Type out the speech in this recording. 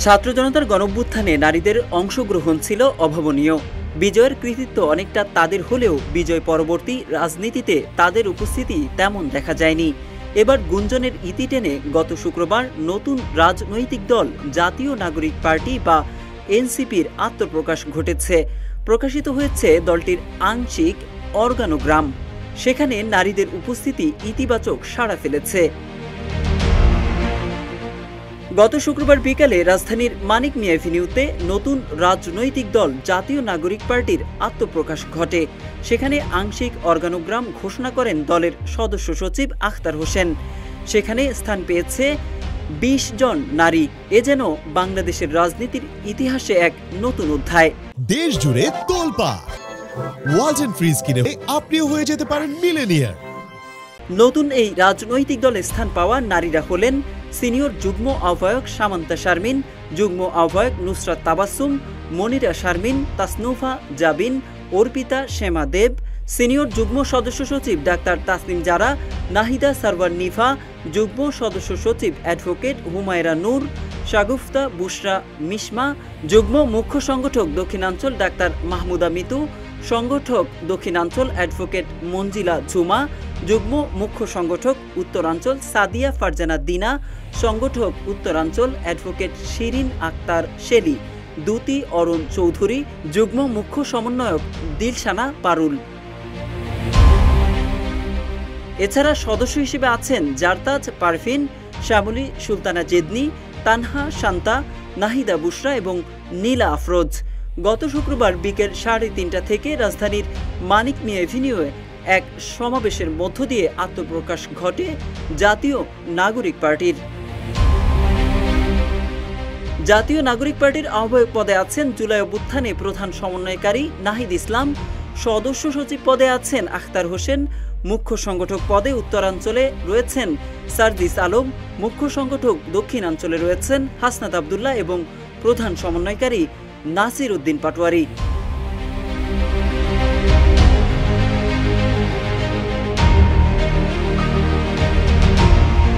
ছাত্র জনতার গণঅভ্যুত্থানে নারীদের অংশগ্রহণ ছিল অভাবনীয়। বিজয়ের কৃতিত্ব অনেকটা তাদের হলেও বিজয় পরবর্তী রাজনীতিতে তাদের উপস্থিতি তেমন দেখা যায়নি। এবার গুঞ্জনের ইতি টেনে গত শুক্রবার নতুন রাজনৈতিক দল জাতীয় নাগরিক পার্টি বা এনসিপির আত্মপ্রকাশ ঘটেছে। প্রকাশিত হয়েছে দলটির আংশিক অর্গানোগ্রাম। সেখানে নারীদের উপস্থিতি ইতিবাচক সাড়া ফেলেছে। গত শুক্রবার বিকালে রাজধানীর মানিক মিয়া এভিনিউতে নতুন রাজনৈতিক দল জাতীয় নাগরিক পার্টির আত্মপ্রকাশ ঘটে। সেখানে আংশিক অর্গানোগ্রাম ঘোষণা করেন দলের সদস্য সচিব আখতার হোসেন। সেখানে স্থান পেয়েছে ২০ জন নারী। এ যেন বাংলাদেশের রাজনীতির ইতিহাসে এক নতুন অধ্যায়। দেশ জুড়ে তোলপাড় ওয়ালটন ফ্রিজ কিনে আপনিও হয়ে যেতে পারেন মিলেনিয়ার। নতুন এই রাজনৈতিক দলে স্থান পাওয়া নারীরা হলেন সিনিয়র যুগ্ম আহ্বায়ক সামান্তা শারমিন, যুগ্ম আহ্বায়ক নুসরাত তাবাসসুম, মনিরা শারমিন, তাসনুফা জাবিন, অর্পিতা শ্যামা দেব, সিনিয়র যুগ্ম সদস্য সচিব ডাক্তার তাসনিম জারা, নাহিদা সারওয়ার নিভা, যুগ্ম সদস্য সচিব অ্যাডভোকেট হুমায়রা নূর, শাগুফতা বুশরা মিশমা, যুগ্ম মুখ্য সংগঠক দক্ষিণাঞ্চল ডাক্তার মাহমুদা মিতু, সংগঠক দক্ষিণাঞ্চল অ্যাডভোকেট মঞ্জিলা ঝুমা, যুগ্ম মুখ্য সংগঠক উত্তরাঞ্চল সাদিয়া ফারজানা দিনা, সংগঠক উত্তরাঞ্চল অ্যাডভোকেট শিরিন আক্তার শেলি, দুতি অরুণ চৌধুরী, যুগ্ম মুখ্য সমন্বয়ক দিলশানা পারুল। এছাড়া সদস্য হিসেবে আছেন জারতাজ পারভিন, শ্যামলী সুলতানা জেদনি, তানহা শান্তা, নাহিদা বুশরা এবং নীলা আফরোজ। গত শুক্রবার বিকেল 3:30 থেকে রাজধানীর মানিক মিয়া এভিনিউয়ে এক সমাবেশের মধ্য দিয়ে আত্মপ্রকাশ ঘটে জাতীয় নাগরিক পার্টির। জাতীয় নাগরিক পার্টির আহ্বায়ক পদে আছেন জুলাই অভ্যুত্থানে প্রধান সমন্বয়কারী নাহিদ ইসলাম, সদস্য সচিব পদে আছেন আখতার হোসেন, মুখ্য সংগঠক পদে উত্তরাঞ্চলে রয়েছেন সার্জিস আলম, মুখ্য সংগঠক দক্ষিণাঞ্চলে রয়েছেন হাসনাত আবদুল্লাহ এবং প্রধান সমন্বয়কারী নাসির উদ্দিন পাটোয়ারি।